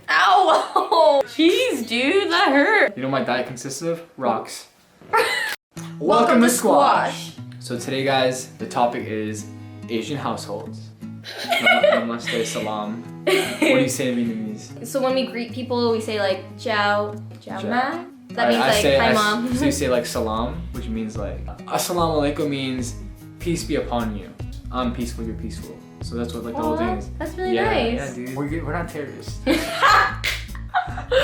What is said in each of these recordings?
Ow! Jeez, dude, that hurt. You know what my diet consists of? Rocks. Welcome to Squash. So today, guys, the topic is Asian households. Namaste, salam. What do you say in Vietnamese? So when we greet people, we say like ciao, ciao ma. That means hi mom. So you say like salam, which means like assalamu alaikum means peace be upon you. I'm peaceful, you're peaceful. So that's what like the whole thing is. That's really nice. Yeah, dude. We're not terrorists.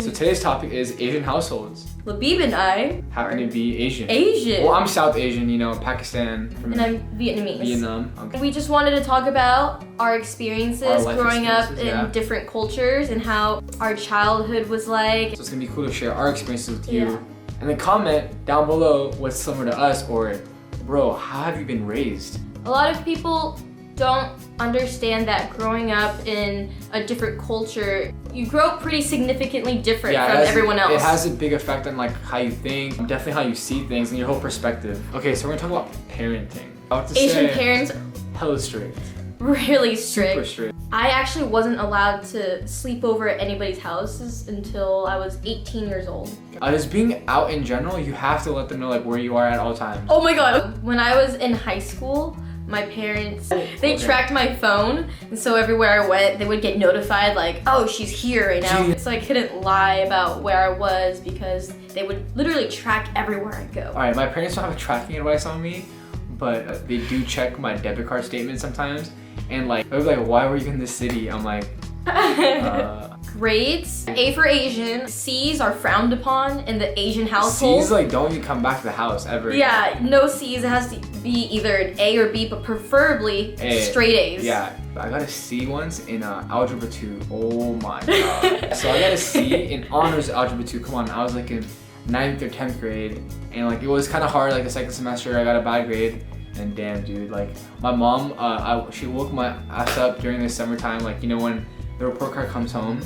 So today's topic is Asian households. Labib and I happen to be Asian. Asian. Well, I'm South Asian, you know, Pakistan. And I'm Vietnamese. Vietnam. Okay. We just wanted to talk about our experiences growing up in different cultures and how our childhood was like. So it's gonna be cool to share our experiences with you. And then comment down below what's similar to us, or bro, how have you been raised? A lot of people don't understand that growing up in a different culture, you grow up pretty significantly different from everyone else. It has a big effect on like how you think, definitely how you see things and your whole perspective. Okay, so we're gonna talk about parenting. I have to Asian say, parents, hella strict. Really strict. Super strict. I actually wasn't allowed to sleep over at anybody's houses until I was 18 years old. Just being out in general, you have to let them know like where you are at all times. Oh my god. When I was in high school, my parents, they tracked my phone, and so everywhere I went, they would get notified like, oh, she's here right now. So I couldn't lie about where I was because they would literally track everywhere I go. Alright, my parents don't have tracking advice on me, but they do check my debit card statement sometimes, and like, they're like, why were you in this city? I'm like, Grades, A for Asian, C's are frowned upon in the Asian household. C's like don't even come back to the house ever. Yeah, no C's, it has to be either an A or B, but preferably straight A's. Yeah, I got a C once in Algebra 2, oh my god. So I got a C in Honors Algebra 2, come on, I was like in 9th or 10th grade, and like it was kind of hard, like the second semester I got a bad grade, and damn dude, like my mom, she woke my ass up during the summertime, like you know when the report card comes home,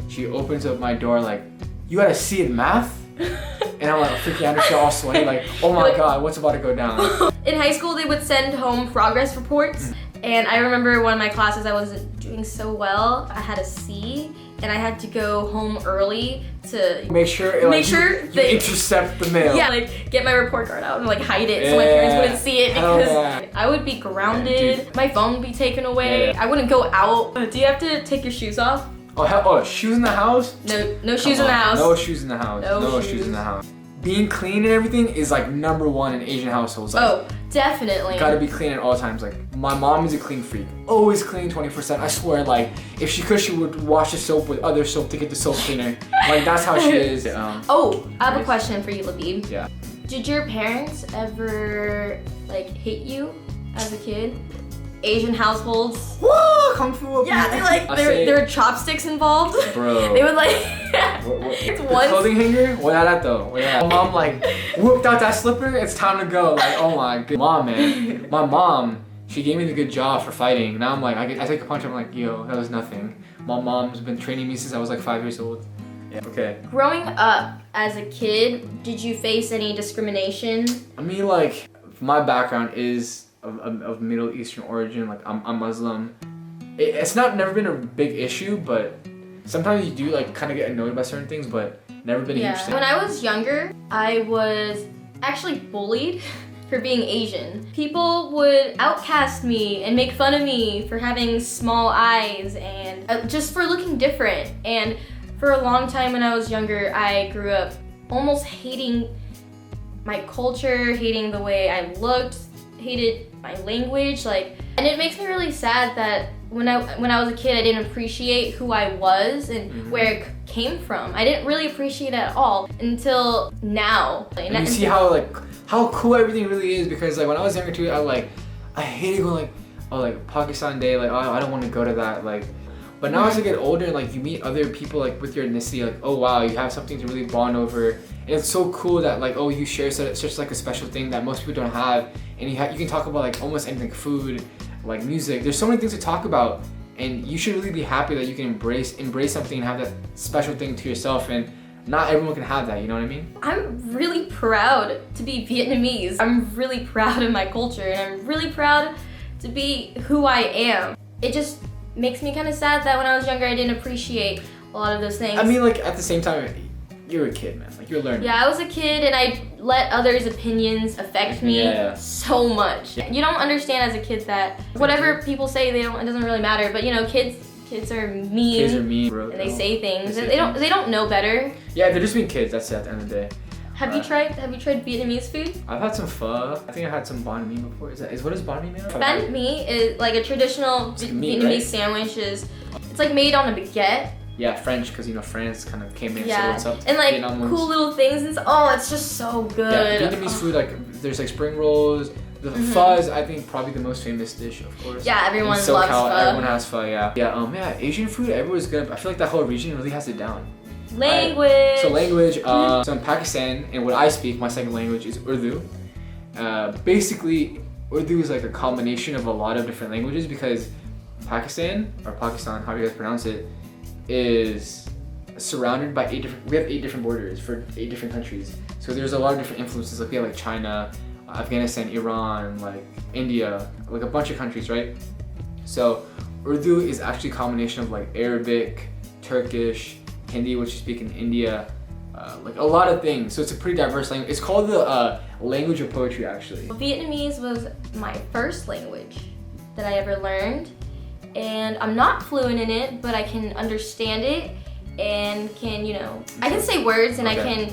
she opens up my door like, you got a C in math? And I'm like freaking out, all sweaty, like, oh my god, what's about to go down? In high school, they would send home progress reports. And I remember one of my classes, I wasn't doing so well. I had a C, and I had to go home early to make sure you intercept the mail. Yeah, like get my report card out and like hide it so my parents wouldn't see it because I would be grounded. My phone would be taken away. I wouldn't go out. Do you have to take your shoes off? Oh, shoes in the house? No shoes in the house. No shoes in the house. No shoes in the house. Being clean and everything is like #1 in Asian households. Like, oh, definitely. Gotta be clean at all times. Like my mom is a clean freak. Always clean 24/7. I swear, like if she could, she would wash the soap with other soap to get the soap cleaner. Like that's how she is. Oh, I have a question for you, Labib. Yeah. Did your parents ever like hit you as a kid? Asian households. Whoa, kung fu. Yeah, there were chopsticks involved. Bro. They would like. It's one clothing hanger. What that though? My mom like whooped out that slipper. It's time to go. Like oh my god, mom, man. My mom, she gave me the good job for fighting. Now I'm like, I take a punch. I'm like, yo, that was nothing. My mom's been training me since I was like 5 years old. Yeah. Okay. Growing up as a kid, did you face any discrimination? I mean, like my background is of Middle Eastern origin, like I'm Muslim. It's never been a big issue, but sometimes you do like kind of get annoyed by certain things, but never been a huge thing. When I was younger, I was actually bullied for being Asian. People would outcast me and make fun of me for having small eyes and just for looking different. And for a long time when I was younger, I grew up almost hating my culture, hating the way I looked, hated my language, and it makes me really sad that when I was a kid, I didn't appreciate who I was and where it came from. I didn't really appreciate it at all until now. And you see how cool everything really is, because like when I was younger too, I hated going like Pakistan Day, like I don't want to go to that, like. But now as I get older, like you meet other people like with your ethnicity, like oh wow, you have something to really bond over, and it's so cool that like oh you share such like a special thing that most people don't have, and you can talk about like almost anything, food, like music. There's so many things to talk about, and you should really be happy that you can embrace something and have that special thing to yourself, and not everyone can have that. You know what I mean? I'm really proud to be Vietnamese. I'm really proud of my culture, and I'm really proud to be who I am. It just makes me kind of sad that when I was younger I didn't appreciate a lot of those things. I mean, like at the same time, you're a kid, man. Like you're learning. Yeah, I was a kid and I let others' opinions affect me so much. You don't understand as a kid that whatever people say, it doesn't really matter. But you know, kids are mean. Kids are mean, bro. And they say things. They don't know better. Yeah, they're just being kids. That's it at the end of the day. Have you tried Vietnamese food? I've had some pho. I think I had some banh mi before. What is banh mi made of? Banh mi is like a traditional Vietnamese sandwich. It's like made on a baguette. Yeah, French, because you know France kind of came in. Yeah, so what's up? and like Vietnam cool little things. And it's just so good. Yeah, Vietnamese food, like there's like spring rolls. The pho is, I think, probably the most famous dish, of course. Yeah, everyone loves pho. Everyone has pho, yeah. Yeah, Asian food, everyone's good. I feel like that whole region really has it down. Language. So language, so in Pakistan, and what I speak, my second language is Urdu. Basically, Urdu is like a combination of a lot of different languages because Pakistan, however you guys pronounce it, is surrounded by we have 8 different borders for 8 different countries. So there's a lot of different influences, like we have like China, Afghanistan, Iran, like India, like a bunch of countries, right? So Urdu is actually a combination of like Arabic, Turkish, Hindi, which you speak in India, like a lot of things. So it's a pretty diverse language. It's called the language of poetry, actually. Vietnamese was my first language that I ever learned, and I'm not fluent in it, but I can understand it and I can say words and I can,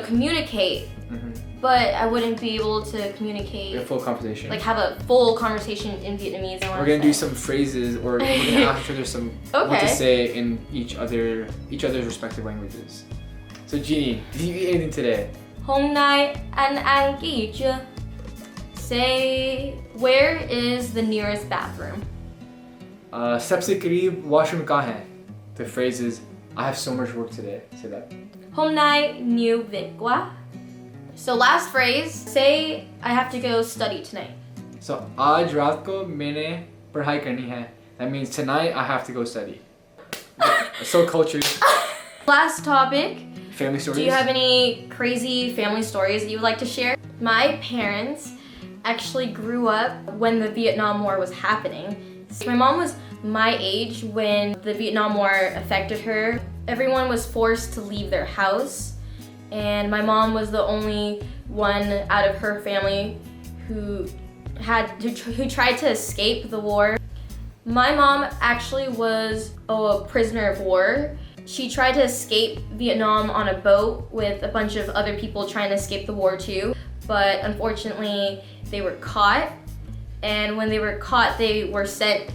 communicate. But I wouldn't be able to communicate. A full conversation. Like have a full conversation in Vietnamese. We're gonna do some phrases, or we're gonna ask each other some what to say in each other's respective languages. So Jeannie, did you eat anything today? Hôm nay anh ăn cái gì chưa? Say, where is the nearest bathroom? सबसे करीब washroom कहाँ है? The phrase is, I have so much work today. Say that. Hôm nay nhiều việc quá. So last phrase, say I have to go study tonight. So आज रात को मैंने पढ़ाई करनी है. That means tonight I have to go study. So cultured. Last topic. Family stories. Do you have any crazy family stories that you would like to share? My parents actually grew up when the Vietnam War was happening. So my mom was my age when the Vietnam War affected her. Everyone was forced to leave their house. And my mom was the only one out of her family who tried to escape the war. My mom actually was a prisoner of war. She tried to escape Vietnam on a boat with a bunch of other people trying to escape the war too. But unfortunately, they were caught. And when they were caught, they were sent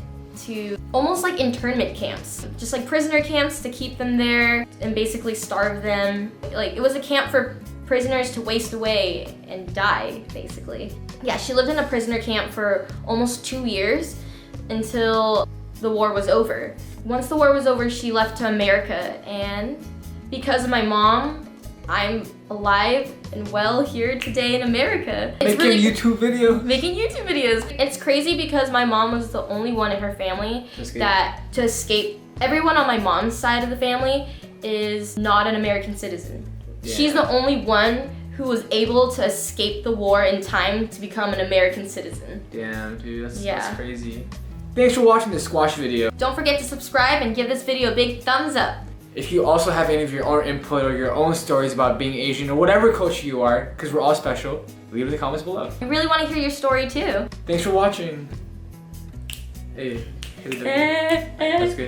to almost like internment camps, just like prisoner camps to keep them there and basically starve them. Like it was a camp for prisoners to waste away and die, basically. Yeah, she lived in a prisoner camp for almost 2 years until the war was over. Once the war was over, she left to America, and because of my mom, I'm alive and well here today in America. Making YouTube videos. It's crazy because my mom was the only one in her family to escape. Everyone on my mom's side of the family is not an American citizen. Yeah. She's the only one who was able to escape the war in time to become an American citizen. Damn, dude, that's crazy. Thanks for watching this squash video. Don't forget to subscribe and give this video a big thumbs up. If you also have any of your own input or your own stories about being Asian or whatever culture you are, because we're all special, leave it in the comments below. I really want to hear your story too. Thanks for watching. Hey, that's good.